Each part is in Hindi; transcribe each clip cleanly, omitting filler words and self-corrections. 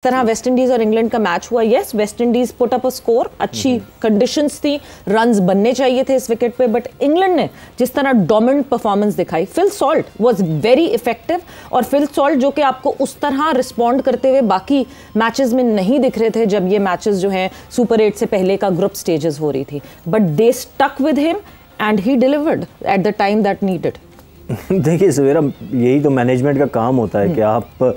तरह वेस्ट इंडीज और इंग्लैंड का मैच हुआ। Yes, West Indies put up a score, अच्छी कंडीशंस थी, रन्स बनने चाहिए थे इस विकेट पे, बट इंग्लैंड ने जिस तरह डोमिनेंट परफॉर्मेंस दिखाई, Phil Salt was very effective. और फिल सॉल्ट जो कि आपको उस तरह रिस्पॉन्ड करते हुए बाकी मैचेस में नहीं दिख रहे थे जब ये मैचेस जो हैं सुपर 8 से पहले का ग्रुप स्टेजेस हो रही थी, but they stuck with him and he delivered at the time that needed. देखिए सवेरा, यही तो मैनेजमेंट का काम होता है कि आप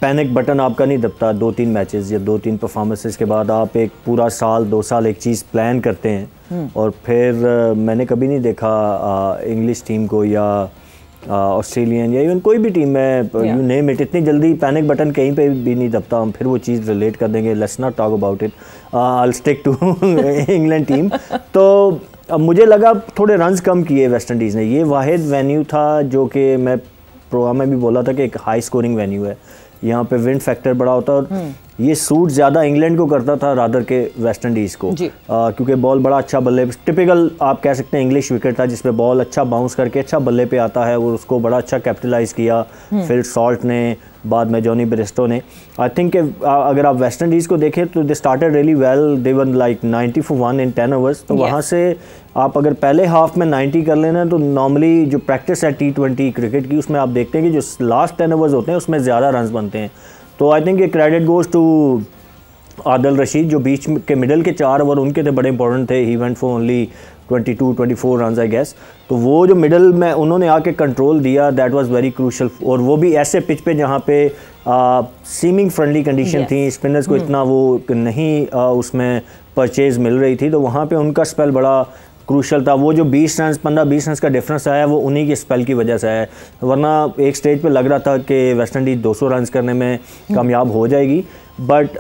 पैनिक बटन आपका नहीं दबता 2-3 मैचेस या 2-3 परफॉर्मेंसेस के बाद। आप एक पूरा साल 2 साल एक चीज़ प्लान करते हैं और फिर मैंने कभी नहीं देखा इंग्लिश टीम को या ऑस्ट्रेलियन या इवन कोई भी टीम में, यू नेम इट, इतनी जल्दी पैनिक बटन कहीं पे भी नहीं दबता। हम फिर वो चीज़ रिलेट कर देंगे, let's not talk about it, I will stick to England team. तो अब मुझे लगा थोड़े रन्स कम किए वेस्ट इंडीज़ ने। ये वाहिद वेन्यू था जो कि मैं प्रोग्राम में भी बोला था कि एक हाई स्कोरिंग वेन्यू है, यहाँ पे विंड फैक्टर बड़ा होता है और ये सूट ज़्यादा इंग्लैंड को करता था रादर के वेस्ट इंडीज़ को, क्योंकि बॉल बड़ा अच्छा बल्ले, टिपिकल आप कह सकते हैं इंग्लिश विकेट था जिसपे बॉल अच्छा बाउंस करके अच्छा बल्ले पे आता है और उसको बड़ा अच्छा कैपिटलाइज किया फिल सॉल्ट ने, बाद में जॉनी ब्रिस्टो ने। आई थिंक अगर आप वेस्ट इंडीज़ को देखें तो they started really well, they were like 90 for 1 in 10 overs। तो वहाँ से आप अगर पहले हाफ में 90 कर लेना तो नॉर्मली जो प्रैक्टिस है T20 क्रिकेट की उसमें आप देखते हैं कि जो लास्ट 10 overs होते हैं उसमें ज़्यादा रन बनते हैं। तो आई थिंक ये credit goes to Adil Rashid, जो बीच के मिडल के 4 ओवर उनके थे बड़े इंपॉर्टेंट थे। He went for only 22-24 run I guess. तो वो जो मिडल में उन्होंने आके कंट्रोल दिया, दैट वाज वेरी क्रूशल। और वो भी ऐसे पिच पे जहाँ पे सीमिंग फ्रेंडली कंडीशन थी, स्पिनर्स को इतना वो नहीं उसमें परचेज मिल रही थी, तो वहाँ पे उनका स्पेल बड़ा क्रूशल था। वो जो 20 रन 15-20 रन का डिफरेंस आया वो उन्हीं के स्पेल की वजह से आया, वरना एक स्टेज पे लग रहा था कि वेस्ट इंडीज़ 200 रन करने में कामयाब हो जाएगी। बट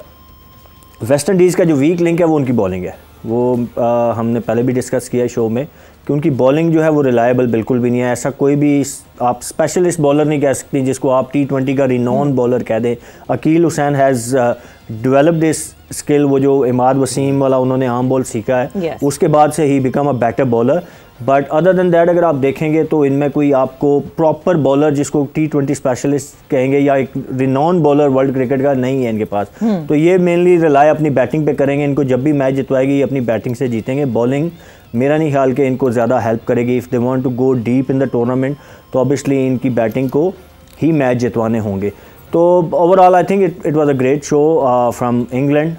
वेस्ट इंडीज़ का जो वीक लिंक है वो उनकी बॉलिंग है। वो हमने पहले भी डिस्कस किया है शो में कि उनकी बॉलिंग जो है वो रिलायबल बिल्कुल भी नहीं है। ऐसा कोई भी आप स्पेशलिस्ट बॉलर नहीं कह सकती जिसको आप T20 का रिनॉन बॉलर कह दें। Akeal Hosein has developed this skill, वो जो इमाद वसीम वाला उन्होंने आर्म बॉल सीखा है, उसके बाद से he become a better bowler. But other than that अगर आप देखेंगे तो इनमें कोई आपको प्रॉपर बॉलर जिसको T20 स्पेशलिस्ट कहेंगे या एक रिनॉन बॉलर वर्ल्ड क्रिकेट का नहीं है इनके पास। तो ये मेनली रिलाय अपनी बैटिंग पे करेंगे। इनको जब भी मैच जितवाएगी ये अपनी बैटिंग से जीतेंगे। बॉलिंग मेरा नहीं ख्याल कि इनको ज़्यादा हेल्प करेगी। If they want to go deep in the tournament तो ऑब्वियसली इनकी बैटिंग को ही मैच जितवाने होंगे। तो overall I think it was a great show from England.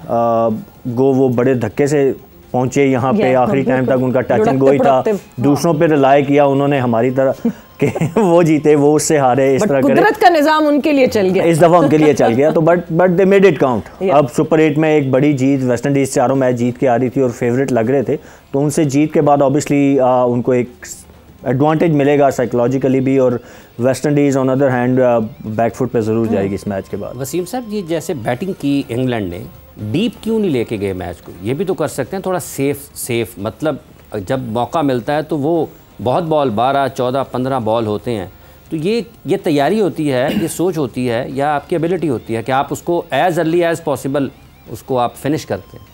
वो बड़े धक्के से पहुंचे यहाँ पे, आखिरी टाइम तक उनका टच एंड गो ही था। दूसरों पे रिलाय किया उन्होंने हमारी तरह कि वो जीते वो उससे हारे, इस तरह कुदरत का निज़ाम उनके लिए चल गया, इस दफ़ा उनके लिए चल गया। तो but they made it count. अब सुपर 8 में एक बड़ी जीत, वेस्ट इंडीज़ 4 मैच जीत के आ रही थी और फेवरेट लग रहे थे, तो उनसे जीत के बाद ऑब्वियसली उनको एक एडवांटेज मिलेगा साइकोलॉजिकली भी। और West Indies on other hand back foot पे ज़रूर जाएगी इस मैच के बाद। वसीम साहब, ये जैसे बैटिंग की इंग्लैंड ने, डीप क्यों नहीं लेके गए मैच को? ये भी तो कर सकते हैं थोड़ा सेफ, मतलब जब मौका मिलता है तो वो बहुत बॉल 12, 14, 15 बॉल होते हैं, तो ये तैयारी होती है, ये सोच होती है या आपकी एबिलिटी होती है कि आप उसको एज अर्ली एज पॉसिबल उसको आप फिनिश करते हैं?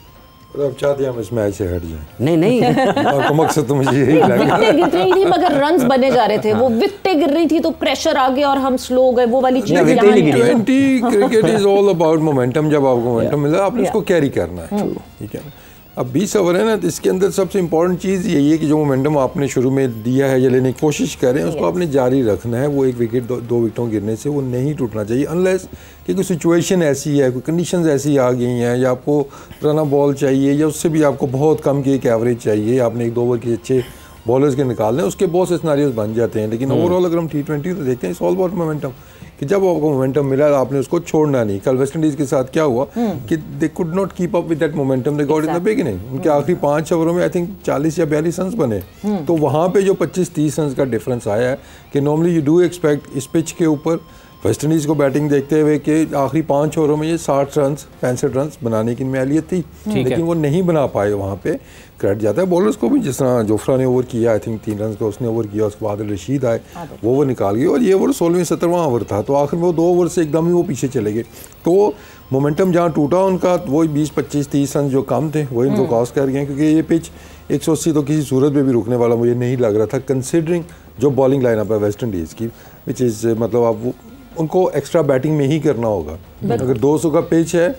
अब चाहते हैं हम इस मैच से हट जाएं। नहीं आपका मकसद तो मुझे यही लगा। विकेटें गिर रही थी मगर रन्स बने जा रहे थे, वो विकेटें गिर रही थी तो प्रेशर आ गया और हम स्लो हो गए, वो वाली चीज़। T20 cricket is all about momentum. जब आपको मोमेंटम मिला आपने उसको कैरी करना है, ठीक है। अब 20 ओवर है ना, तो इसके अंदर सबसे इंपॉर्टेंट चीज़ यही है कि जो मोमेंटम आपने शुरू में दिया है या लेने की कोशिश करें उसको आपने जारी रखना है। वो एक विकेट 2 विकेटों गिरने से वो नहीं टूटना चाहिए, अनलेस कि कोई सिचुएशन ऐसी है, कोई कंडीशंस ऐसी आ गई हैं या आपको पुराना बॉल चाहिए या उससे भी आपको बहुत कम की एक एवरेज चाहिए, आपने 1-2 ओवर के अच्छे बॉलर्स के निकालने, उसके बहुत से सिनारियोज बन जाते हैं। लेकिन ओवरऑल अगर हम T20 तो देखते हैं इट्स ऑल अबाउट मोमेंटम, कि जब आपको मोमेंटम मिला आपने उसको छोड़ना नहीं। कल वेस्ट इंडीज़ के साथ क्या हुआ कि they could not keep up with that momentum they got in the beginning. उनके आखिरी 5 ओवरों में आई थिंक 40 या 42 रन बने। तो वहाँ पे जो 25-30 रन का डिफरेंस आया है कि नॉर्मली यू डू एक्सपेक्ट इस पिच के ऊपर वेस्ट इंडीज़ को बैटिंग देखते हुए कि आखिरी 5 ओवरों में ये 60 रन 65 रन बनाने की मैलियत थी, लेकिन वो नहीं बना पाए। वहाँ पे क्रेडिट जाता है बॉलर्स को भी, जिस तरह जोफ्रा ने ओवर किया, आई थिंक 3 रन का उसने ओवर किया, उसके बाद रशीद आए, वो ओवर निकाल गए और ये ओवर 16वां-17वां ओवर था। तो आखिर में वो 2 ओवर से एकदम ही वो पीछे चले गए। तो मोमेंटम जहाँ टूटा उनका, वो 20-25-30 रन जो कम थे वो इनको कॉस्ट कर गए, क्योंकि ये पिच 180 तो किसी सूरत में भी रुकने वाला मुझे नहीं लग रहा था, कंसिडरिंग जो बॉलिंग लाइनअप है वेस्ट इंडीज़ की, विच इज़ मतलब आप उनको एक्स्ट्रा बैटिंग में ही करना होगा। अगर 200 का पिच है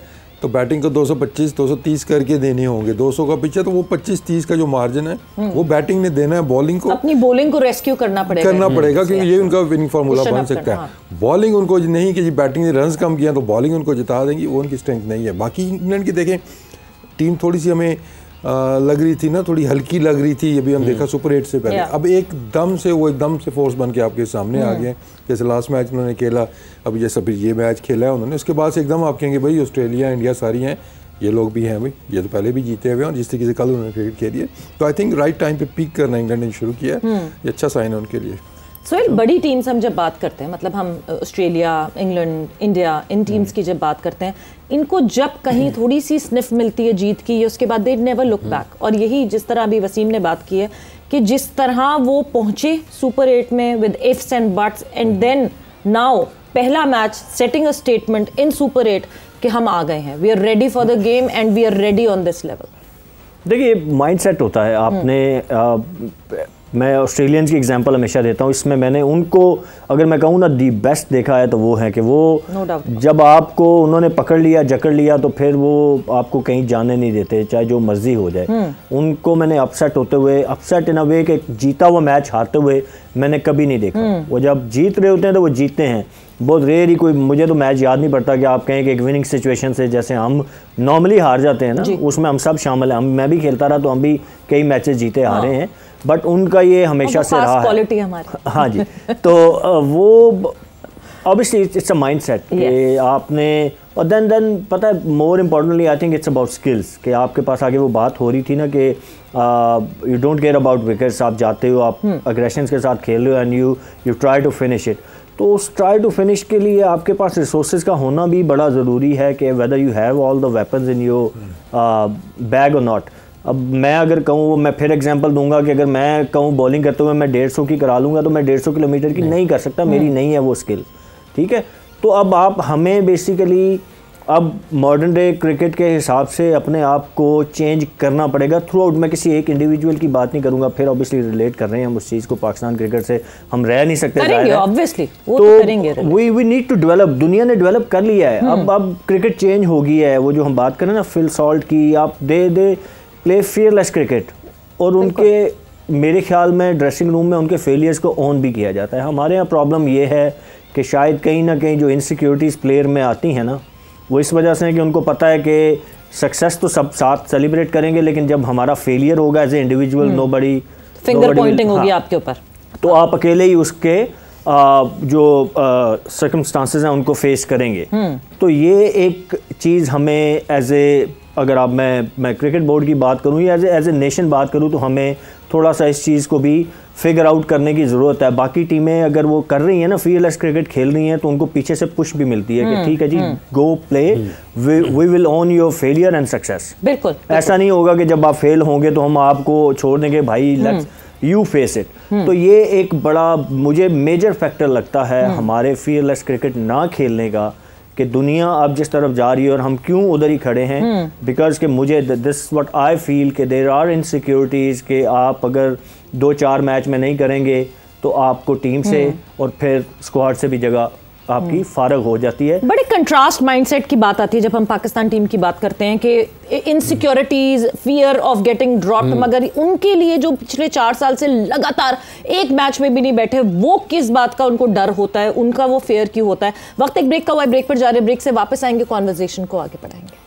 तो बैटिंग को 225 230 करके देने होंगे। 200 का पिच है तो वो 25-30 का जो मार्जिन है वो बैटिंग ने देना है, बॉलिंग को अपनी बॉलिंग को रेस्क्यू करना पड़ेगा क्योंकि ये उनका विनिंग फार्मूला बन सकता है। बॉलिंग उनको नहीं कि बैटिंग ने रन्स कम किया तो बॉलिंग उनको जिता देंगी, वो उनकी स्ट्रेंथ नहीं है। बाकी इंग्लैंड की देखें टीम थोड़ी सी हमें लग रही थी ना, थोड़ी हल्की लग रही थी, ये भी हम देखा सुपर 8 से पहले। अब एकदम से फोर्स बन के आपके सामने आ गए। जैसे लास्ट मैच उन्होंने खेला, अभी जैसे अभी ये मैच खेला है उन्होंने, उसके बाद से एकदम आप कहेंगे भाई ऑस्ट्रेलिया इंडिया सारी हैं, ये लोग भी हैं भाई, ये तो पहले भी जीते हुए हैं और जिस तरीके से कल उन्होंने क्रिकेट खेली है। तो आई थिंक राइट टाइम पे पीक करना इंग्लैंड ने शुरू किया है, ये अच्छा साइन है उनके लिए। सोहेल, बड़ी टीम्स हम जब बात करते हैं, मतलब हम ऑस्ट्रेलिया, इंग्लैंड, इंडिया, इन टीम्स की जब बात करते हैं, इनको जब कहीं थोड़ी सी स्निफ मिलती है जीत की, उसके बाद दे नेवर लुक बैक। और यही जिस तरह अभी वसीम ने बात की है कि जिस तरह वो पहुंचे सुपर 8 में with ifs and buts, and then now पहला match setting a statement in super 8 कि हम आ गए हैं, we are ready for the game and we are ready on this level. देखिए माइंडसेट होता है आपने मैं ऑस्ट्रेलियंस की एग्जांपल हमेशा देता हूँ, इसमें मैंने उनको अगर मैं कहूँ ना दी बेस्ट देखा है तो वो है कि वो जब आपको उन्होंने पकड़ लिया जकड़ लिया तो फिर वो आपको कहीं जाने नहीं देते, चाहे जो मर्जी हो जाए। उनको मैंने अपसेट होते हुए, अपसेट इन अ वे कि जीता हुआ मैच हारते हुए मैंने कभी नहीं देखा। वो जब जीत रहे होते हैं तो वो जीतते हैं, बहुत रेयर ही कोई, मुझे तो मैच याद नहीं पड़ता कि आप कहें कि एक विनिंग सिचुएशन से जैसे हम नॉर्मली हार जाते हैं ना, उसमें हम सब शामिल हैं। मैं भी खेलता रहा तो हम भी कई मैचेस जीते हारे हैं, बट उनका ये हमेशा से रहा है। हाँ जी। तो वो ऑब्वियसली इट्स अ माइंडसेट कि आपने, और देन पता है more importantly I think it's about skills कि आपके पास आगे वो बात हो रही थी ना कि you don't care about wickets, आप जाते हो, आप अग्रेशन के साथ खेल रहे हो and you try to finish it. तो उस ट्राई टू फिनिश के लिए आपके पास रिसोर्सेज का होना भी बड़ा ज़रूरी है कि whether you have all the weapons in your bag और नॉट। अब मैं अगर कहूँ, मैं फिर एग्जांपल दूंगा कि अगर मैं कहूँ बॉलिंग करते हुए मैं 150 की करा लूँगा तो मैं 150 किलोमीटर की नहीं कर सकता, मेरी नहीं है वो स्किल, ठीक है। तो अब आप हमें बेसिकली अब मॉडर्न डे क्रिकेट के हिसाब से अपने आप को चेंज करना पड़ेगा थ्रू आउट। मैं किसी एक इंडिविजुअल की बात नहीं करूंगा, फिर ऑब्वियसली रिलेट कर रहे हैं हम उस चीज़ को, पाकिस्तान क्रिकेट से हम रह नहीं सकते, ऑब्वियसली वो तो करेंगे। वी नीड टू डेवलप, दुनिया ने डेवलप कर लिया है, अब क्रिकेट चेंज हो गई है। वो जो हम बात करें ना फिल सॉल्ट की, आप दे प्ले फियरलेस क्रिकेट, और उनके मेरे ख्याल में ड्रेसिंग रूम में उनके फेलियर्स को ऑन भी किया जाता है। हमारे यहाँ प्रॉब्लम ये है कि शायद कहीं ना कहीं जो इनसिक्योरिटीज़ प्लेयर में आती हैं ना, वो इस वजह से है कि उनको पता है कि सक्सेस तो सब साथ सेलिब्रेट करेंगे, लेकिन जब हमारा फेलियर होगा as a individual nobody finger pointing होगी आपके ऊपर, तो आप अकेले ही उसके जो सर्कमस्टांसेस हैं उनको फेस करेंगे। तो ये एक चीज़ हमें एज ए, अगर आप मैं क्रिकेट बोर्ड की बात करूँ या एज ए नेशन बात करूँ, तो हमें थोड़ा सा इस चीज़ को भी फिगर आउट करने की ज़रूरत है। बाकी टीमें अगर वो कर रही हैं ना, फीयरलेस क्रिकेट खेल रही हैं, तो उनको पीछे से पुश भी मिलती है कि ठीक है जी, go play, we will own your failure and success. बिल्कुल, ऐसा नहीं होगा कि जब आप फेल होंगे तो हम आपको छोड़ देंगे, भाई लेट्स यू फेस इट। तो ये एक बड़ा मुझे मेजर फैक्टर लगता है हमारे फीयरलेस क्रिकेट ना खेलने का, कि दुनिया अब जिस तरफ जा रही है और हम क्यों उधर ही खड़े हैं। बिकॉज कि मुझे दिस व्हाट आई फील कि देयर आर इनसिक्योरिटीज़ कि आप अगर 2-4 मैच में नहीं करेंगे तो आपको टीम से और फिर स्क्वाड से भी जगह आपकी फारग हो जाती है। बड़े कंट्रास्ट माइंडसेट की बात आती है जब हम पाकिस्तान टीम की बात करते हैं कि insecurities, fear of getting dropped, मगर उनके लिए जो पिछले 4 साल से लगातार एक मैच में भी नहीं बैठे, वो किस बात का उनको डर होता है, उनका वो फेयर क्यों होता है। वक्त एक ब्रेक का हुआ है, ब्रेक पर जा रहे हैं, ब्रेक से वापस आएंगे, कॉन्वर्सेशन को आगे बढ़ाएंगे।